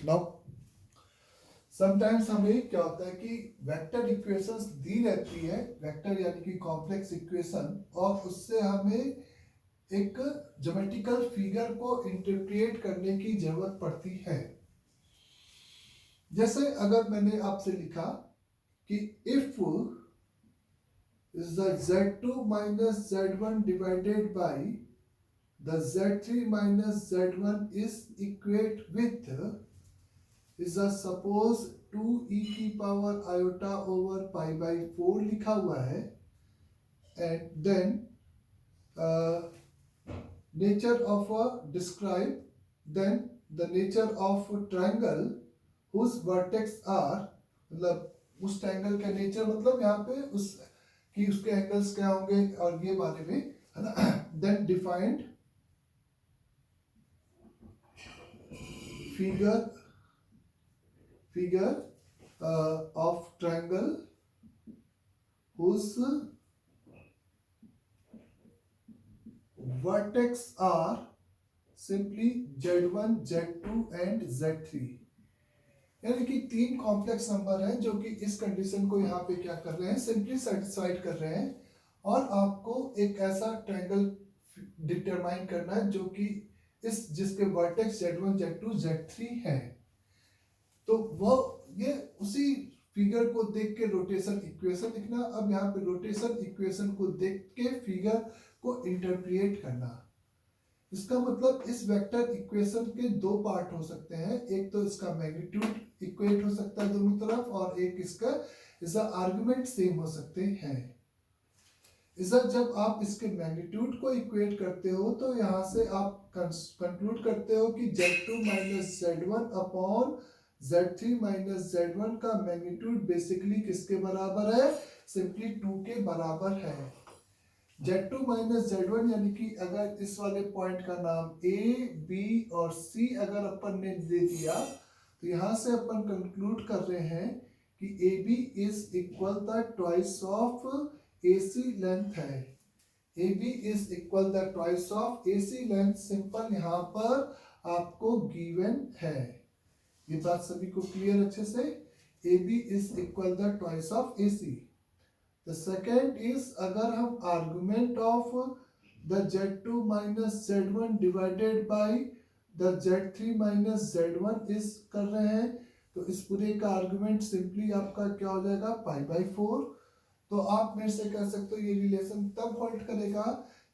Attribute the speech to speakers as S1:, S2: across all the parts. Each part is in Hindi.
S1: नाउ समटाइम्स हमें क्या होता है कि वेक्टर इक्वेशंस दी रहती है, वेक्टर यानी कि कॉम्प्लेक्स इक्वेशन, और उससे हमें एक ज्योमेट्रिकल फिगर को इंटरप्रेट करने की जरूरत पड़ती है। जैसे अगर मैंने आपसे लिखा कि if the z2 minus z1 divided by the z3 minus z1 is equate with is a suppose 2e की power iota over pi by 4 लिखा हुआ है, and then nature of a describe, then the nature of a triangle whose vertex are, मतलब उस ट्रायंगल का नेचर मतलब यहाँ पे उस कि उसके एंगल्स क्या होंगे और ये बारे में है ना। Then defined figure of triangle whose vertex are simply z1 z2 and z3, यानी कि तीन कॉम्प्लेक्स नंबर हैं जो कि इस कंडीशन को यहाँ पे क्या कर रहे हैं, सिंपली सेटिस्फाइड कर रहे हैं, और आपको एक ऐसा ट्रायंगल डिटरमाइन करना है जो कि इस जिसके वर्टेक्स z1 z2 z3 है। तो वो ये उसी फिगर को देख के रोटेशन इक्वेशन लिखना। अब यहाँ पे रोटेशन इक्वेशन को देख के फिगर को इंटरप्रेट करना। इसका मतलब इस वेक्टर इक्वेशन के दो पार्ट हो सकते हैं, एक तो इसका मैग्नीट्यूड इक्वेट हो सकता है दोनों तरफ, और एक इसका आर्गुमेंट सेम हो सकते हैं। इसका जब आप इसके मैग्नीट्यूड को इक्वेट करते हो तो यहाँ से आप कंक्लूड करते हो कि z2 minus z1 upon z3 minus z1 का मैग्नीट्यूड बेसिकली किसके बराबर है, सिंपली 2 के बराबर है। z2 माइनस z1 यानी कि अगर इस वाले पॉइंट का नाम a, b और c अगर अपन ने दे दिया तो यहाँ से अपन कंक्लूड कर रहे हैं कि ab is equal the twice of AC length है। AB is equal the twice of AC length, simple यहाँ पर आपको गिवन है। ये बात सभी को क्लियर अच्छे से। AB is equal the twice of AC। The second is अगर हम argument of the z2 minus z1 divided by the z3 minus z1 is कर रहे हैं तो इस पूरे का आर्गुमेंट सिंपली आपका क्या हो जाएगा, पाई बाई 4। तो आप मेरे से कह सकते हो ये रिलेशन तब होल्ड करेगा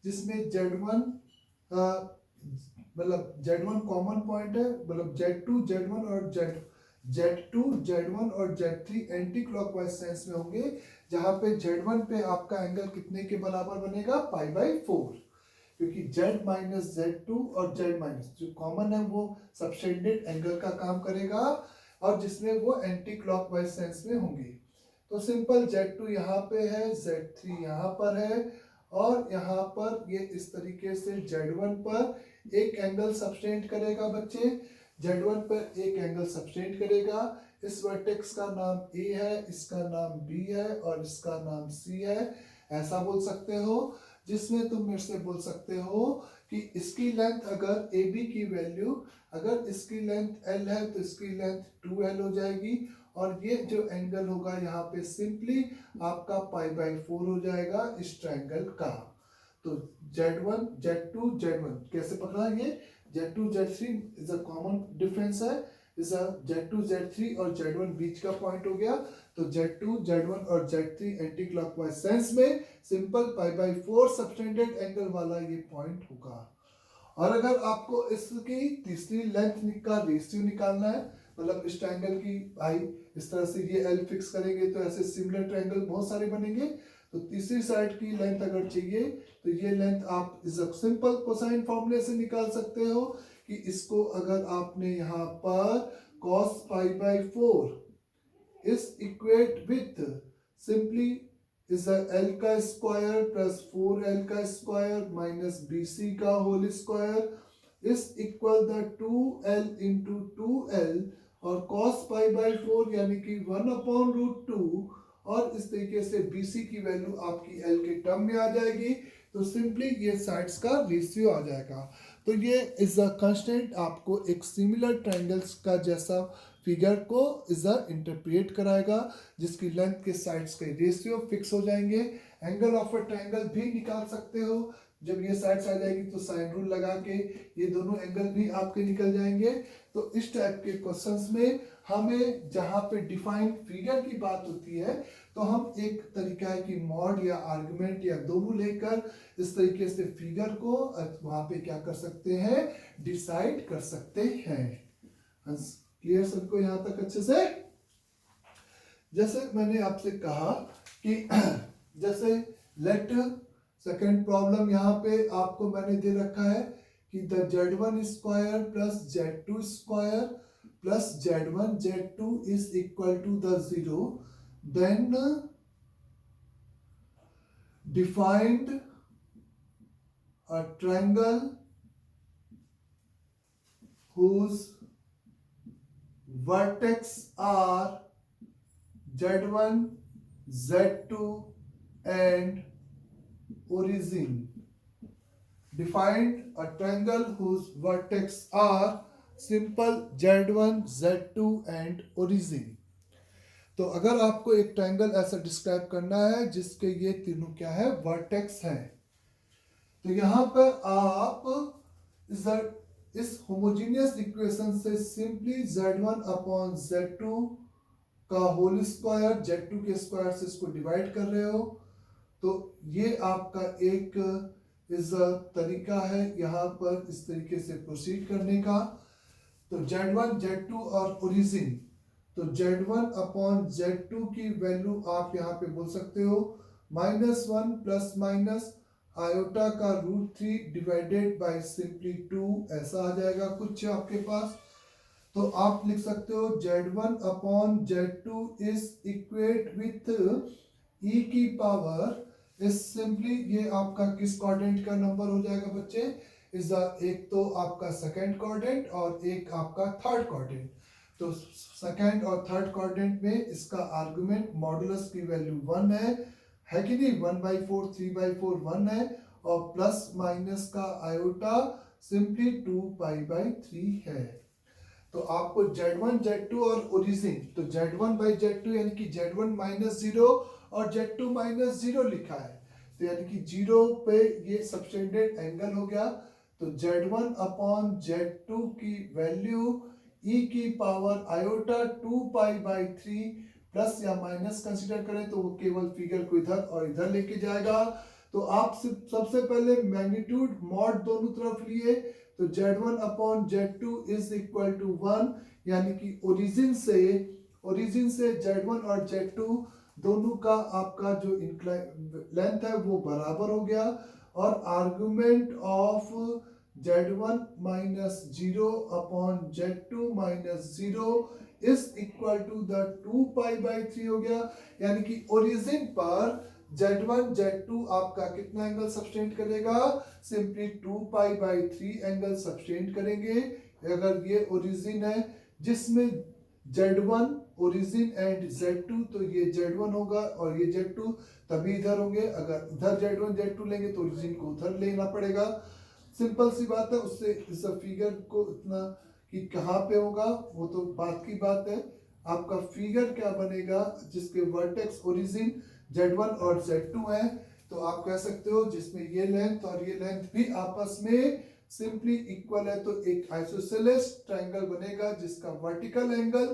S1: जिसमें z1 मतलब z1 कॉमन पॉइंट है, मतलब z2 z1 और z2 z1 और z3 एंटी क्लॉकवाइज सेंस में होंगे, जहां पे z1 पे आपका एंगल कितने के बराबर बनेगा, पाई बाई 4, क्योंकि z माइनस z2 और z माइनस जो कॉमन है वो सबटेंडेड एंगल का काम करेगा और जिसमें वो एंटी क्लॉकवाइज सेंस में होंगे। तो सिंपल z2 यहाँ पे है, z3 यहाँ पर है, और यहाँ पर ये इस तरीके से z1 पर एक एंगल सबटेंड करेगा बच्चे, z1 पर एक एंगल सबटेंड करेगा। इस वर्टेक्स का नाम A है, इसका नाम B है और इसका नाम C है, ऐसा बोल सकते हो। जिसमें तुम मेरे से बोल सकते हो कि इसकी लेंथ अगर AB की वैल्यू, अगर इसकी लेंथ L है तो इसकी लेंथ 2L हो जाएगी, और ये जो एंगल होगा यहाँ पे सिंपली आपका पाई बाई 4 हो जाएगा इस ट्रायंगल का। तो z1 z2 z1 कैसे पकड़ा, ये z2 z3 is a common difference है, इज अ z2 z3 और z1 बीच का पॉइंट हो गया। तो z2 z1 और z3 एंटी क्लॉकवाइज सेंस में simple pi by 4 subtended angle वाला ये पॉइंट होगा। और अगर आपको इसकी तीसरी लेंथ का रेशियो निकालना है, मतलब इस ट्रायंगल की आई इस तरह से ये L फिक्स करेंगे तो ऐसे सिमिलर ट्रायंगल बहुत सारे बनेंगे, तो तीसरी साइड की लेंथ अगर चाहिए तो ये लेंथ आप इस सिंपल कोसाइन फॉर्मूले से निकाल सकते हो कि इसको अगर आपने यहाँ पर cos पाई बाई 4 इस equate with simply is L का स्क्वायर प्लस 4L का स्क्वायर माइनस BC का होल स्क्वायर इस equal the 2L into 2L और cos पाई बाई 4 यानी कि 1/√2, और इस तरीके से BC की वैल्यू आपकी L के टर्म में आ जाएगी। तो सिंपली ये साइड्स का रेशियो आ जाएगा। तो ये इज अ कंस्टेंट आपको एक सिमिलर ट्रायंगल्स का जैसा फिगर को इज अ इंटरप्रेट कराएगा, जिसकी लेंथ के साइड्स के रेशियो फिक्स हो जाएंगे। एंगल ऑफ अ ट्रायंगल भी निकाल सकते हो, जब ये साइड्स आ जाएगी तो साइन रूल लगा के ये दोनों एंगल भी आपके निकल जाएंगे। तो इस टाइप के क्वेश्चंस में हमें जहां पे डिफाइन फिगर की बात होती है तो हम एक तरीका है कि मॉड या आर्गुमेंट या दोनों लेकर इस तरीके से फिगर को वहां पे क्या कर सकते हैं, डिसाइड कर सकते हैं। क्लियर सबको यहाँ तक अच्छे से? जैसे मैंने आपसे कहा कि जैसे लेट सेकेंड प्रॉब्लम यहाँ पे आपको मैंने दे रखा है कि the Z1 square plus Z2 square plus Z1 Z2 is equal to the 0, then defined a triangle whose vertex are Z1, Z2 and origin. Defined a triangle whose vertex are simple Z1, Z2 and origin. तो अगर आपको एक ट्रायंगल ऐसा डिस्क्राइब करना है जिसके ये तीनों क्या है, वर्टेक्स है, तो यहां पर आप इस होमोजीनियस इक्वेशन से सिंपली Z1 अपॉन Z2 का होल स्क्वायर Z2 के स्क्वायर से इसको डिवाइड कर रहे हो। तो ये आपका एक तरीका है यहाँ पर इस तरीके से प्रोसीड करने का। तो Z1 Z2 और ओरिजिन, तो Z1 अपॉन Z2 की वैल्यू आप यहाँ पे बोल सकते हो -1 प्लस माइनस आयोटा का √3 डिवाइडेड बाय सिंपली 2, ऐसा आ जाएगा कुछ आपके पास। तो आप लिख सकते हो Z1 upon Z2 is equate with e की पावर इस सिंपली, ये आपका किस क्वाड्रेंट का नंबर हो जाएगा बच्चे, इज एक तो आपका सेकंड क्वाड्रेंट और एक आपका थर्ड क्वाड्रेंट। तो सेकंड और थर्ड क्वाड्रेंट में इसका आर्गुमेंट मॉडुलस की वैल्यू 1 है कि नहीं, 1/4 3/4 1 है, और प्लस माइनस का आयोटा सिंपली 2π/3 है। तो आपको Z1 Z2 और ओरिजिन, तो Z1/Z2 यानी कि Z1 -0 और Z2 -0 लिखा है, तो यानी कि 0 पे ये सबटेंडेड एंगल हो गया। तो Z1 अपॉन Z2 की वैल्यू e की पावर आयोटा 2π/3 प्लस या माइनस कंसीडर करें तो वो केवल फिगर को इधर और इधर लेके जाएगा। तो आप सबसे पहले मैग्नीट्यूड मॉड दोनों तरफ लिए, तो Z1 upon Z2 is equal to 1, यानी कि ओरिजिन से Z1 और Z2 दोनों का आपका जो लेंथ है वो बराबर हो गया, और argument of Z1 -0 upon Z2 -0 is equal to the 2π/3 हो गया। यानी कि ओरिजिन पर Z1 Z2 आपका कितना एंगल सब्सटेंड करेगा, सिंपली 2π/3 एंगल सब्सटेंड करेंगे। अगर ये ओरिजिन है जिसमें Z1 ओरिजिन एंड Z2, तो ये Z1 होगा और ये Z2 तभी इधर होंगे। अगर इधर Z1 Z2 लेंगे तो ओरिजिन को उधर लेना पड़ेगा। सिंपल सी बात है, उससे इस फिगर को इतना कि कहाँ पे होगा वो तो बात की बात है। आपका फिगर क्या बनेगा जिसके वर्टेक्स ओरिजिन Z1 और Z2 है, तो आप कह सकते हो जिसमें ये लेंथ और ये लेंथ भी आपस में सिंपली इक्वल है, तो एक आइसोसेलेस ट्रायंगल बनेगा जिसका वर्टिकल एंगल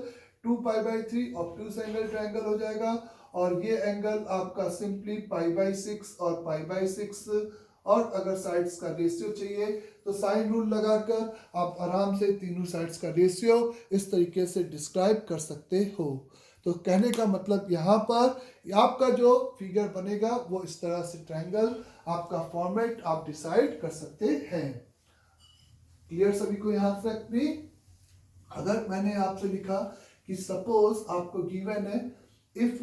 S1: 2π/3 ऑब्टयूस एंगल ट्रायंगल हो जाएगा, और ये एंगल आपका सिंपली π/6 और π/6, और अगर साइड्स का रेशियो चाहिए तो साइन रूल लगाकर आप आराम से तीनों साइड्स का रेशियो इस तरीके से डिस्क्राइब कर सकते हो। तो कहने का मतलब यहाँ पर आपका जो फिगर बनेगा वो इस तरह से ट्रायंगल आपका फॉर्मेट आप डिसाइड कर सकते हैं। क्लियर सभी को यहाँ तक भी? अगर मैंने आपसे लिखा कि सपोज आपको गिवन है if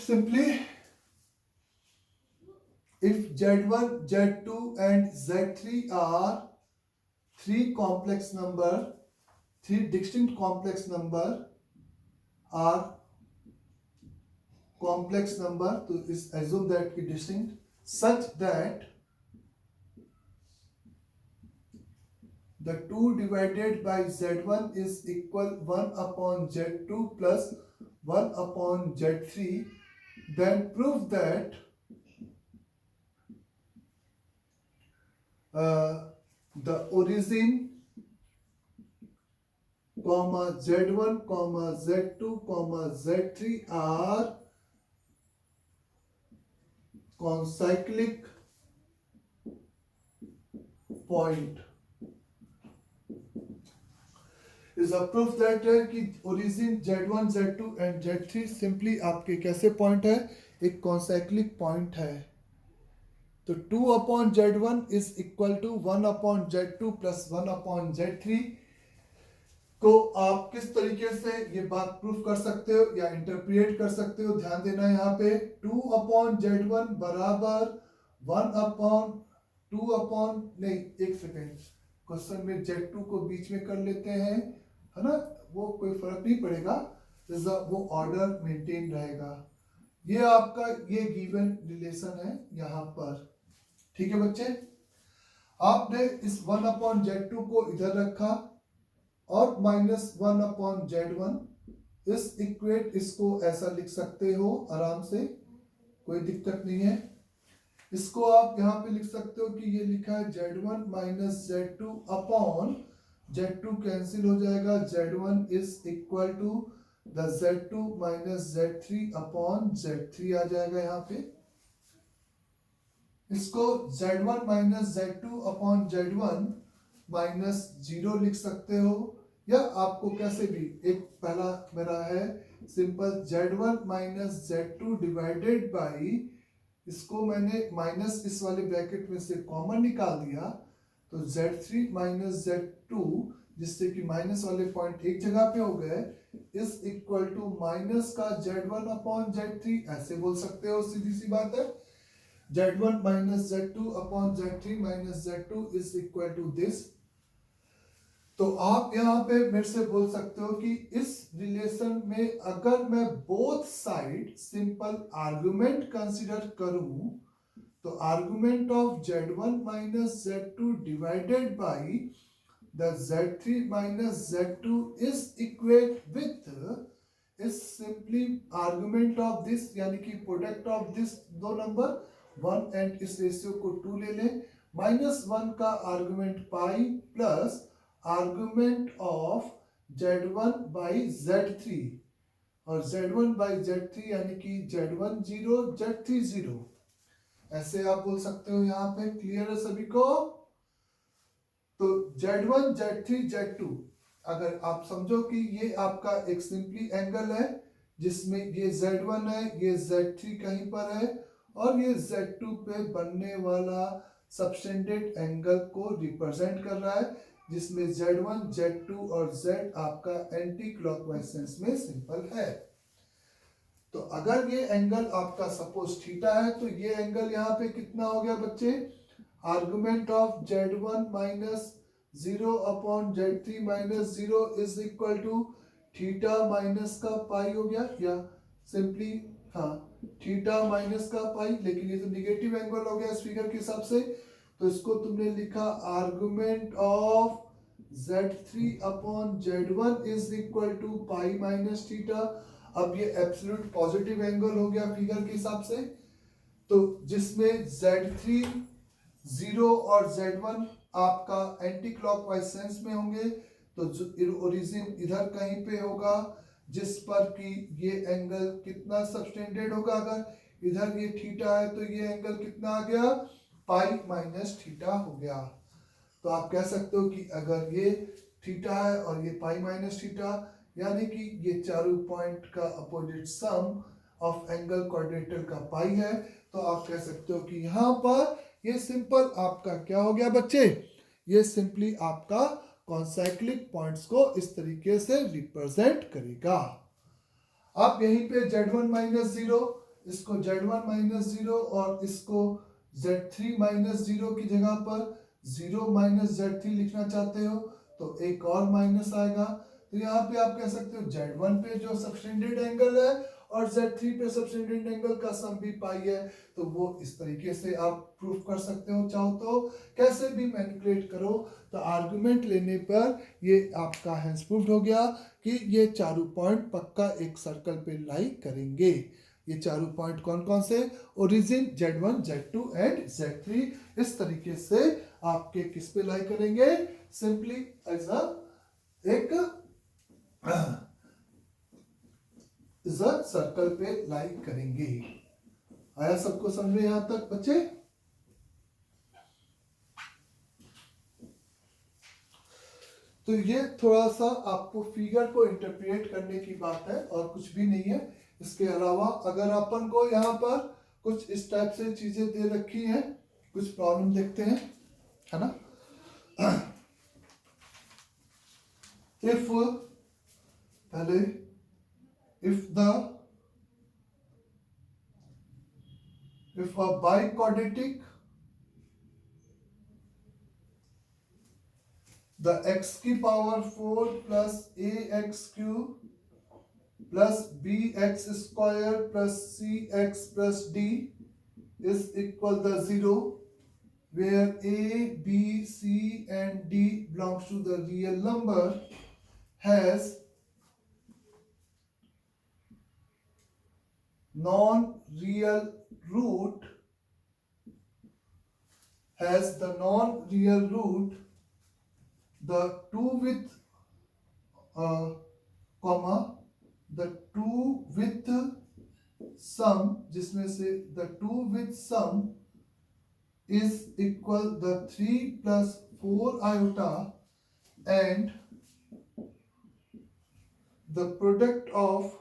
S1: simply if Z1, Z2 and Z3 are three distinct complex number, are complex number, तो इस एज्यूम दैट की distinct such that the 2 divided by z1 is equal 1 upon z2 plus 1 upon z3, then prove that the origin comma z1 comma z2 comma z3 are concyclic point is a proof that है कि origin z1 z2 and z3 simply आपके कैसे पॉइंट है, एक कॉन्साइक्लिक पॉइंट है। तो 2 upon z1 is equal to 1 upon z2 plus 1 upon z3 को आप किस तरीके से ये बात प्रूफ कर सकते हो या इंटरप्रिएट कर सकते हो, ध्यान देना यहाँ पे 2 अपॉन z1 बराबर 1 अपॉन 2 अपॉन नहीं, एक सेकेंड, क्वेश्चन में z2 को बीच में कर लेते हैं, है ना, वो कोई फर्क नहीं पड़ेगा, वो ऑर्डर मेंटेन रहेगा। ये आपका ये गिवन रिलेशन है यहाँ पर, ठीक है बच्चे। आपने इस 1 अपॉन z2 को इधर रखा और माइनस 1 अपॉन z1, इस इक्वेट इसको ऐसा लिख सकते हो आराम से, कोई दिक्कत नहीं है। इसको आप यहाँ पे लिख सकते हो कि ये लिखा है z1 minus z2 upon z2 cancel हो जाएगा, z1 is equal to the z2 minus z3 upon z3 आ जाएगा यहाँ पे। इसको z1 minus z2 upon z1 minus 0 लिख सकते हो, या आपको कैसे भी, एक पहला मेरा है simple z1 minus z2 divided by, इसको मैंने माइनस इस वाले ब्रैकेट में से कॉमन निकाल दिया, तो z3 माइनस z2, जिससे कि माइनस वाले पॉइंट एक जगह पे हो गए, इज इक्वल टू माइनस का z1 अपॉन z3, ऐसे बोल सकते हो, सीधी सी बात है। z1 minus z2 upon z3 minus z2 is equal to this. तो आप यहाँ पे मेरे से बोल सकते हो कि इस रिलेशन में अगर मैं both side simple argument consider करूं, तो argument of z1 minus z2 divided by the z3 minus z2 is equate with is simply argument of this, यानी कि प्रोडक्ट ऑफ दिस दो नंबर 1 एंड इस रेशियो को 2 ले लें, माइनस 1 का argument pi plus argument of z1 by z3, और z1 बाई z3 यानी कि z1 0 z3 0, ऐसे आप बोल सकते हो। यहाँ पे क्लियर है सभी को? तो z1 z3 z2, अगर आप समझो कि ये आपका एक सिंपली एंगल है जिसमें ये z1 है, ये z3 कहीं पर है, और ये z2 पे बनने वाला सबटेंडेड एंगल को रिप्रेजेंट कर रहा है, जिसमें z1 z2 और z आपका एंटी क्लॉकवाइज सेंस में सिंपल है। तो अगर ये एंगल आपका सपोज थीटा है, तो ये एंगल यहाँ पे कितना हो गया बच्चे, argument of z1 minus 0 upon z3 minus 0 is equal to theta minus का पाई हो गया, या सिंपली हाँ थीटा माइनस का पाई, लेकिन ये तो निगेटिव एंगल हो गया इस फिगर के हिसाब से, तो इसको तुमने लिखा argument of z3 upon z1 is equal to pi minus theta. अब ये एब्सोल्यूट पॉजिटिव एंगल हो गया फिगर के हिसाब से, तो जिसमें z3 0 और z1 आपका एंटी क्लॉकवाइज सेंस में होंगे, तो ओरिजिन इधर कहीं पे होगा, जिस पर कि ये एंगल कितना सबटेंडेड होगा, अगर इधर ये थीटा है तो ये एंगल कितना आ गया, पाई माइनस थीटा हो गया। तो आप कह सकते हो कि अगर ये थीटा है और ये पाई माइनस थीटा, यानी कि ये चारों पॉइंट का opposite sum of angle quadrilateral का पाई है, तो आप कह सकते हो कि यहाँ पर ये सिंपल आपका क्या हो गया बच्चे, ये सिंपली आपका कॉन्साइक्लिक पॉइंट्स को इस तरीके से रिप्रेजेंट करेगा। आप यहीं पे z1 माइनस 0, इसको z1 माइनस 0 और इसको z3 माइनस 0 की जगह पर 0 माइनस z3 लिखना चाहते हो, तो एक और माइनस आएगा, तो यहाँ पे आप कह सकते हो Z1 पे जो सबटेंडेड एंगल है और Z3 पे सबटेंडेड एंगल का सम भी पाई है, तो वो इस तरीके से आप प्रूफ कर सकते हो। चाहो तो कैसे भी मैनिपुलेट करो, तो आर्गुमेंट लेने पर ये आपका हैंस प्रूव्ड हो गया कि ये चारों पॉइंट पक्का एक सर्कल पे लाई करेंगे। ये चारों पॉइंट कौन कौन से, origin Z1, Z2 and Z3 इस तरीके से आपके किस पे लाई करेंगे, सिंपली एज अ एक सर्कल पे लाई करेंगे। आया सबको समझ में यहां तक बच्चे? तो ये थोड़ा सा आपको फिगर को इंटरप्रेट करने की बात है और कुछ भी नहीं है। इसके अलावा अगर अपन को यहाँ पर कुछ इस टाइप से चीजें दे रखी हैं, कुछ प्रॉब्लम देखते हैं, है ना। इफ पहले if a biquadratic, the x की power 4 plus ax cube plus bx square plus cx plus d is equal the 0 where a, b, c and d belongs to the real number has non-real root, the two with comma the two with sum, जिसमें से the two with sum is equal the 3 plus 4 iota and the product of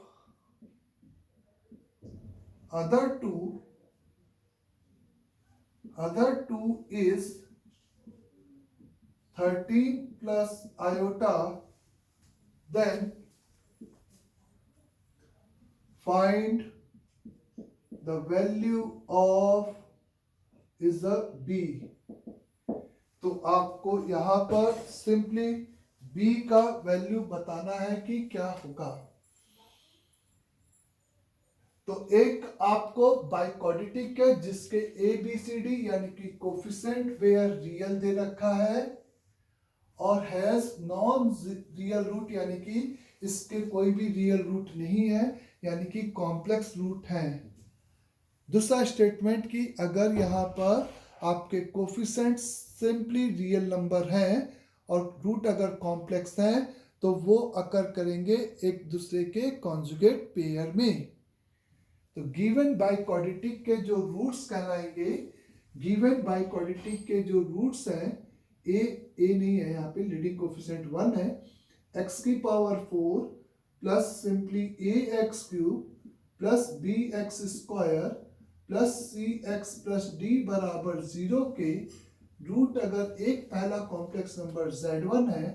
S1: other two is 13 plus iota, then find the value of is a b। तो आपको यहाँ पर सिंपली b का वैल्यू बताना है कि क्या होगा। तो एक आपको बाइक्वाड्रेटिक है जिसके ए बी सी डी यानी कि कोफिशिएंट वेयर रियल दे रखा है और हैज नॉन रियल रूट यानी कि इसके कोई भी रियल रूट नहीं है, यानी कि कॉम्प्लेक्स रूट है। दूसरा स्टेटमेंट कि अगर यहाँ पर आपके कोफिशिएंट सिंपली रियल नंबर हैं और रूट अगर कॉम्प्लेक्स हैं तो वो अकर करेंगे एक दूसरे के कॉन्जुगेट पेयर में। तो गिवन बाइक्वाड्रेटिक के जो रूट्स कहलाएंगे, गिवन बाइक्वाड्रेटिक के जो रूट्स हैं, ए नहीं है यहाँ पे, लीडिंग कोफिशिएंट 1 है, x की power 4 plus simply ax cube plus bx square plus cx plus d बराबर 0 के रूट अगर एक पहला कॉम्प्लेक्स नंबर z1 है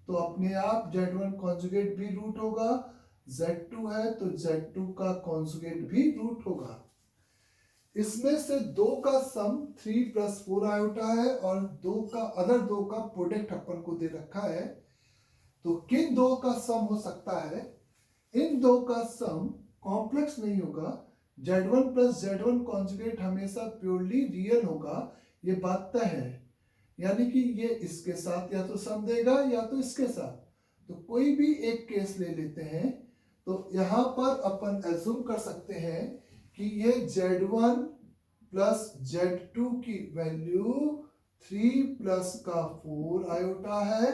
S1: तो अपने आप z1 कॉन्जुगेट भी रूट होगा, z2 है तो z2 का कॉन्जुगेट भी रूट होगा। इसमें से दो का सम 3 प्लस 4 आयोटा है और अदर दो का प्रोडक्ट अपन को दे रखा है। तो किन दो का सम हो सकता है? इन दो का सम कॉम्प्लेक्स नहीं होगा, z1 प्लस z1 कॉन्जुगेट हमेशा प्योरली रियल होगा, ये बात तय है। यानी कि ये इसके साथ या तो सम देगा या तो इसके साथ, तो कोई भी एक केस ले लेते हैं। तो यहाँ पर अपन एज्यूम कर सकते हैं कि ये z1 प्लस z2 की वैल्यू 3 प्लस का 4 आयोटा है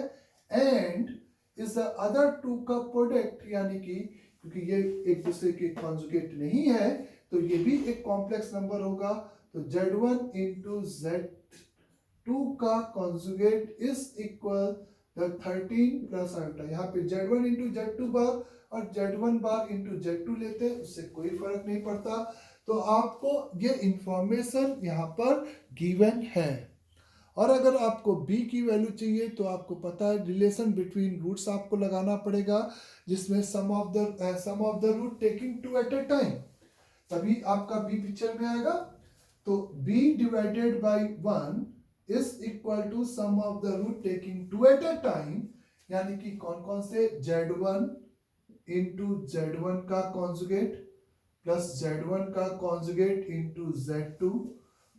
S1: एंड इस अदर टू का प्रोडक्ट, यानी कि क्योंकि ये एक दूसरे के कॉन्जुगेट नहीं है तो ये भी एक कॉम्प्लेक्स नंबर होगा। तो z1 इंटू z2 का conjugate is equal 13 plus iota. यहाँ पे z1 इंटू z2 बार और z1 बार इंटू z2 लेते हैं, उससे कोई फर्क नहीं पड़ता। तो आपको ये इंफॉर्मेशन यहाँ पर गिवन है। और अगर आपको b की वैल्यू चाहिए तो आपको पता है रिलेशन बिटवीन रूट्स आपको लगाना पड़ेगा, जिसमें sum of the root taking 2 at a time, तभी आपका b पिक्चर में आएगा। तो b divided by 1 is equal to sum of the root taking 2 at a time, यानी कि कौन कौन से Z1 इंटू Z1 का कॉन्जुगेट प्लस Z1 का conjugate into Z2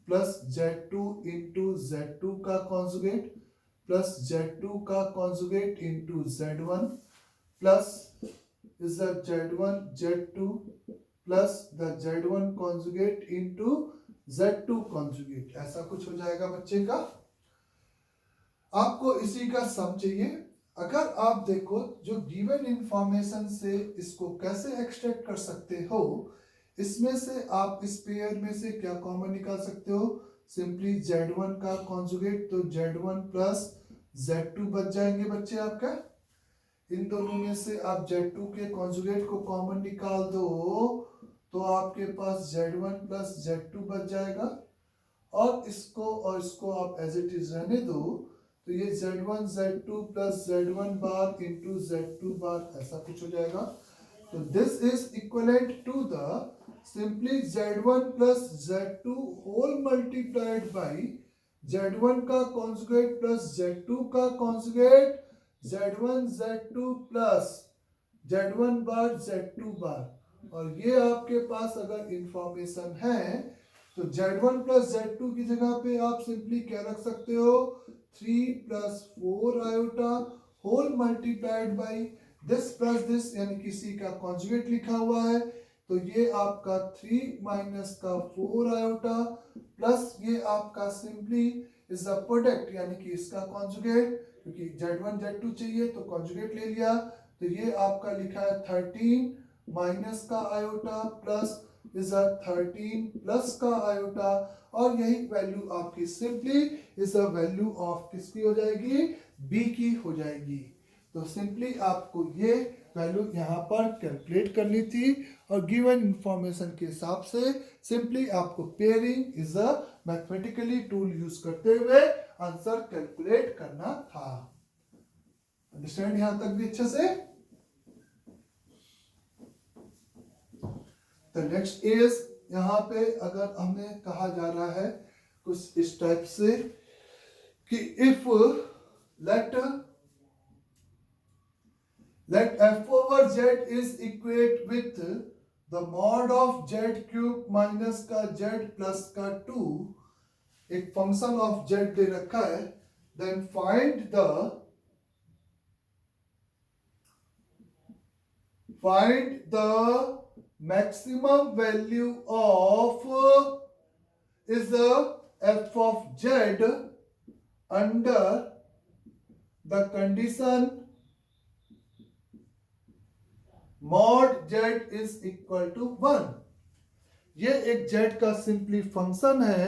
S1: plus Z2 into Z2 का कॉन्जुगेट प्लस Z2 का conjugate into Z1 plus is the Z1 Z2 plus the Z1 conjugate into Z2 conjugate, ऐसा कुछ हो जाएगा बच्चे का। आपको इसी का सम चाहिए। अगर आप देखो जो गिवन इंफॉर्मेशन से इसको कैसे एक्सट्रैक्ट कर सकते हो, इसमें से आप इस पेयर में से क्या कॉमन निकाल सकते हो, सिंपली Z1 का कॉन्जुगेट, तो Z1 प्लस Z2 बच जाएंगे बच्चे आपका। इन दोनों में से आप Z2 के कॉन्जुगेट को कॉमन निकाल दो तो आपके पास Z1 प्लस Z2 बच जाएगा, और इसको आप एज इट इज रहने दो, तो ये Z1 Z2 plus Z1 bar into Z2 बार ऐसा कुछ हो जाएगा। तो this is equivalent to the simply Z1 plus Z2 whole multiplied by Z1 का कॉन्जुगेट प्लस Z2 का conjugate Z1 Z2 plus Z1 बार Z2 बार। और ये आपके पास अगर इंफॉर्मेशन है तो Z1 प्लस Z2 की जगह पे आप सिंपली क्या रख सकते हो, 3 plus 4 iota whole multiplied by this plus this, यानी किसी का कॉन्जुगेट लिखा हुआ है, तो ये आपका 3 माइनस का 4 आयोटा प्लस ये आपका सिंपली इज द प्रोडक्ट, यानी कि इसका कॉन्जुगेट, क्योंकि Z1 Z2 चाहिए तो कॉन्जुगेट ले लिया, तो ये आपका लिखा है 13 माइनस का आयोटा प्लस इज 13 प्लस का आयोटा, और यही वैल्यू आपकी simply is the value of किसकी हो जाएगी, B की हो जाएगी। तो सिंपली आपको ये वैल्यू यहाँ पर कैलकुलेट करनी थी, और गिवन इंफॉर्मेशन के हिसाब से सिंपली आपको pairing is a mathematically tool use करते हुए आंसर कैलकुलेट करना था। अंडरस्टैंड यहां तक भी अच्छे से। द नेक्स्ट इज, यहाँ पे अगर हमें कहा जा रहा है कुछ इस टाइप से कि if let f over z is equate with the mod of z cube minus का z plus का 2, एक फंक्शन ऑफ z दे रखा है, then find the maximum value of is the f of z under the condition mod z is equal to 1। ये एक z का सिंपली फंक्शन है,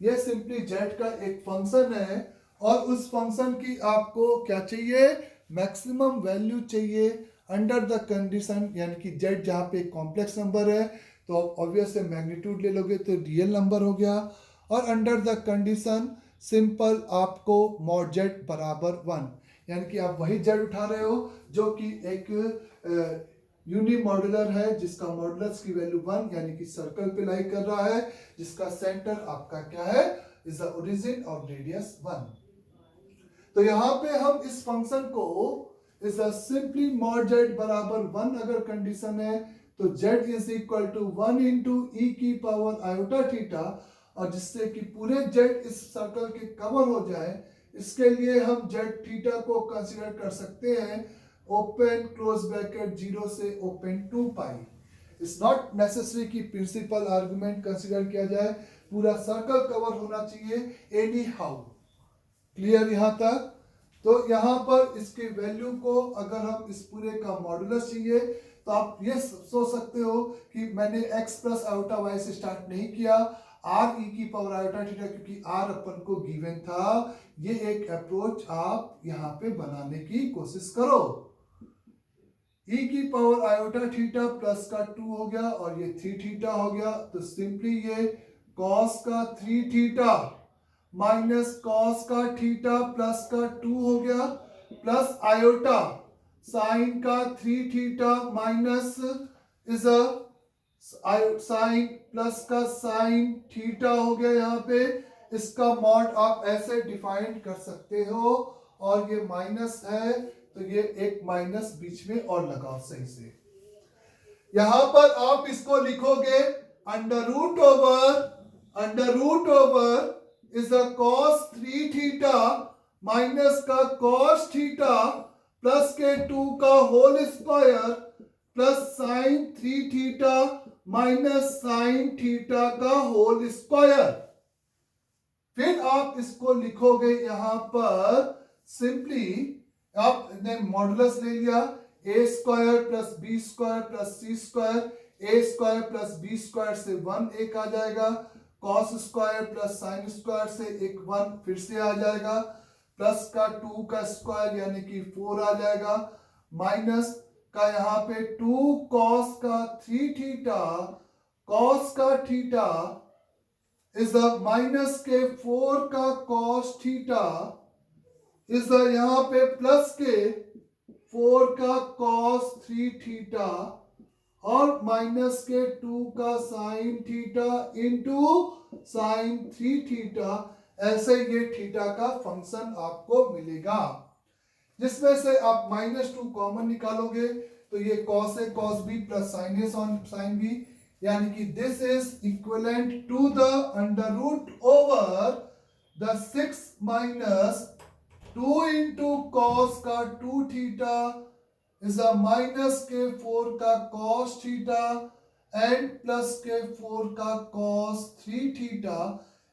S1: ये सिंपली z का एक फंक्शन है, और उस फंक्शन की आपको क्या चाहिए, मैक्सिमम वैल्यू चाहिए अंडर द कंडीशन, यानी कि z जहाँ पे कॉम्प्लेक्स नंबर है तो ऑब्वियस से मैग्नीट्यूड ले लोगे तो रियल नंबर हो गया, और अंडर द कंडीशन सिंपल आपको मॉड z बराबर 1, यानी कि आप वही z उठा रहे हो जो कि एक यूनि मॉड्यूलर है, जिसका मॉडुलस की वैल्यू 1, यानी कि सर्कल पे लाई कर रहा है, जिसका सेंटर आपका क्या है, is the origin of radius 1। तो यहाँ पे हम इस फंक्शन को इज सिंपली मॉड z बराबर 1 अगर कंडीशन है तो z is equal to 1 into e की पावर आयोटा थीटा, और जिससे कि पूरे z इस सर्कल के कवर हो जाए, इसके लिए हम z थीटा को कंसीडर कर सकते हैं ओपन क्लोज ब्रैकेट 0 से open 2 pi. It's not necessary कि प्रिंसिपल आर्गुमेंट कंसीडर किया जाए, पूरा सर्कल कवर होना चाहिए एनी हाउ। क्लियर यहां तक। तो यहां पर इसके वैल्यू को अगर हम इस पूरे का मॉडुलस चाहिए तो आप ये सोच सकते हो कि मैंने x प्लस आयोटा y से स्टार्ट नहीं किया, r e की पावर आयोटा थीटा, क्योंकि r अपन को गिवन था। ये एक अप्रोच आप यहाँ पे बनाने की कोशिश करो। e की पावर आयोटा थीटा प्लस का 2 हो गया और ये 3 थीटा हो गया, तो सिंपली ये cos का 3 थीटा माइनस cos का थीटा प्लस का 2 हो गया, प्लस आयोटा साइन का 3 theta minus is sine plus का साइन थीटा हो गया। यहाँ पे इसका मॉड आप ऐसे डिफाइन कर सकते हो, और ये माइनस है तो ये एक माइनस बीच में और लगाओ सही से। यहां पर आप इसको लिखोगे under root over is the cos 3 theta minus का cos थीटा प्लस के 2 का whole square plus sine 3 theta minus sine theta का होल स्क्वायर। फिर आप इसको लिखोगे यहां पर सिंपली, आपने मॉडुलस ले लिया A square plus B square plus C square, A square plus B square से 1 एक आ जाएगा, cos square plus sine square से एक 1 फिर से आ जाएगा, प्लस का 2 का स्क्वायर यानी कि 4 आ जाएगा, माइनस का यहाँ पे 2 कॉस का 3 थीटा, कॉस का थीटा इज द माइनस के 4 का कॉस थीटा इज द यहाँ पे प्लस के 4 का कॉस 3 थीटा और माइनस के 2 का sine theta into sine 3 theta. ऐसे ये थीटा का फंक्शन आपको मिलेगा, जिसमें से आप -2 कॉमन निकालोगे तो ये cos A cos B plus sin A sin B, यानी कि this is equivalent to the under root over the 6 minus 2 into cos का 2 थीटा इज अ माइनस के 4 का cos थीटा एंड प्लस के 4 का cos 3 थीटा।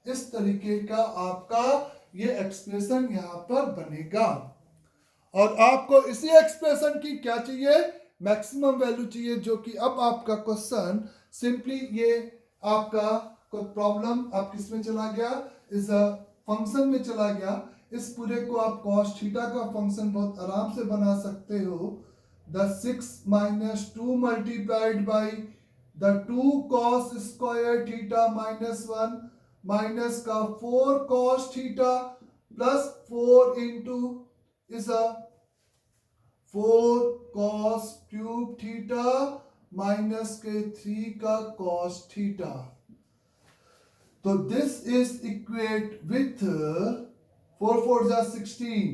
S1: इस तरीके का आपका ये एक्सप्रेशन यहाँ पर बनेगा और आपको इसी एक्सप्रेशन की क्या चाहिए, मैक्सिमम वैल्यू चाहिए, जो कि अब आपका क्वेश्चन सिंपली ये आपका कोई प्रॉब्लम आप किस में चला गया, इस फंक्शन में चला गया। इस पूरे को आप cos थीटा का फंक्शन बहुत आराम से बना सकते हो। The 6 minus 2 multiplied by the 2 cos square theta minus 1 minus का 4 cos theta plus 4 into is a 4 cos cube theta minus के 3 का cos थीटा। तो दिस इज इक्वेट विथ 4 4 जा 16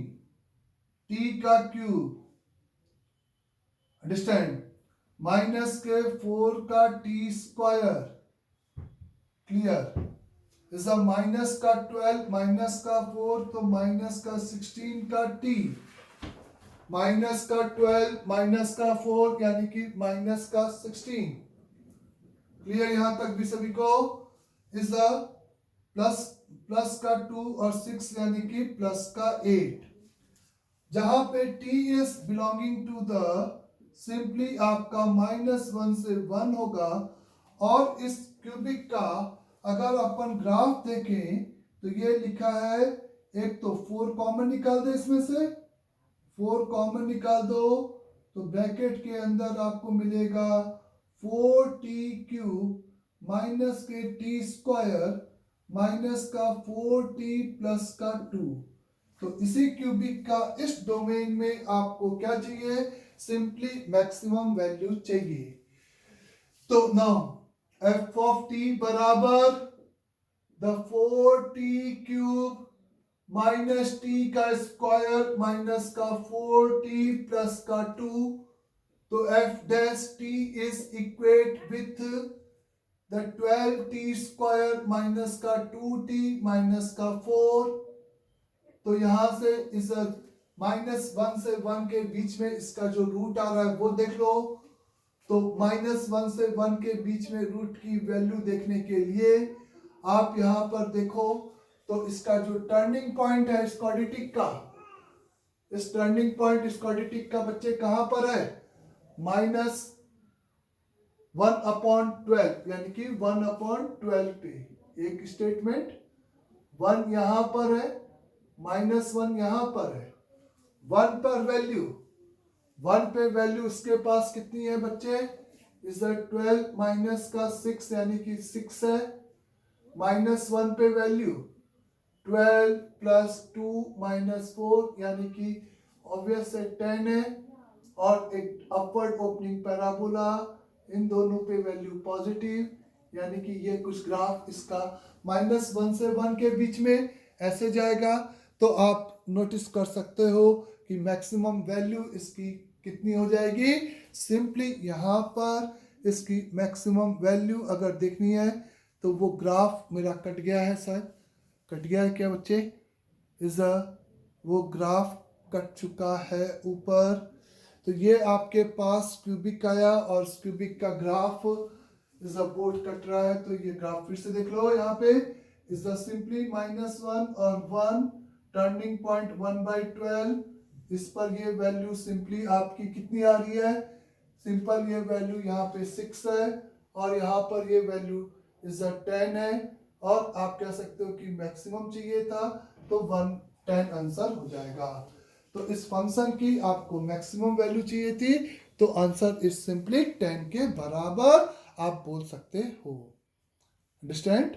S1: t का क्यूब, अंडरस्टैंड, माइनस के 4 का t square, clear, is a minus का 12 माइनस का 4 तो माइनस का 16 का t, माइनस का 12 माइनस का 4 यानी कि माइनस का 16, क्लियर यहां तक भी सभी को, इज अ प्लस का 2 और 6 यानी कि प्लस का 8, जहां पे t is belonging to the simply आपका -1 से 1 होगा। और इस क्यूबिक का अगर अपन ग्राफ देखें तो ये लिखा है, एक तो 4 कॉमन निकाल दे, इसमें से 4 कॉमन निकाल दो तो ब्रैकेट के अंदर आपको मिलेगा 4t क्यूब माइनस के t स्क्वायर माइनस का 4t प्लस का 2। तो इसी क्यूबिक का इस डोमेन में आपको क्या चाहिए, सिंपली मैक्सिमम वैल्यू चाहिए। तो नाउ f ऑफ t बराबर the 4t cube minus t का स्क्वायर माइनस का 4t प्लस का 2। तो f dash t is equate with the 12t square minus का 2t माइनस का 4। तो यहां से इस -1 से 1 के बीच में इसका जो रूट आ रहा है वो देख लो। तो -1 से 1 के बीच में रूट की वैल्यू देखने के लिए आप यहां पर देखो तो इसका जो टर्निंग पॉइंट है स्क्वाड्रेटिक का, इस टर्निंग पॉइंट स्क्वाड्रेटिक का बच्चे कहां पर है, -1/12 यानी कि 1/12 पे एक स्टेटमेंट, 1 यहां पर है, -1 यहां पर है, 1 पर वैल्यू, 1 पे वैल्यू इसके पास कितनी है बच्चे, इज 12 माइनस का 6 यानी कि 6 है, -1 पे वैल्यू 12 प्लस 2 माइनस 4 यानी कि ऑब्वियस है 10 है, और एक अपवर्ड ओपनिंग पैराबोला, इन दोनों पे वैल्यू पॉजिटिव यानी कि ये कुछ ग्राफ इसका -1 से 1 के बीच में ऐसे जाएगा। तो आप नोटिस कर सकते हो कि मैक्सिमम वैल्यू इसकी कितनी हो जाएगी। सिंपली यहाँ पर इसकी मैक्सिमम वैल्यू अगर देखनी है तो वो ग्राफ मेरा कट गया है, शायद कट गया है क्या बच्चे, इज वो ग्राफ कट चुका है ऊपर। तो ये आपके पास क्यूबिक आया और इस क्यूबिक का ग्राफ इज बोर्ड कट रहा है, तो ये ग्राफ फिर से देख लो। यहाँ पे इज सिंपली -1 और 1 टर्निंग पॉइंट 1/12। इस पर ये वैल्यू सिंपली आपकी कितनी आ रही है, सिंपल ये वैल्यू यहाँ पे 6 है और यहाँ पर ये वैल्यू इज 10 है। और आप कह सकते हो कि मैक्सिमम चाहिए था तो 110 आंसर हो जाएगा। तो इस फंक्शन की आपको मैक्सिमम वैल्यू चाहिए थी, तो आंसर इज सिंपली 10 के बराबर आप बोल सकते हो। अंडरस्टैंड।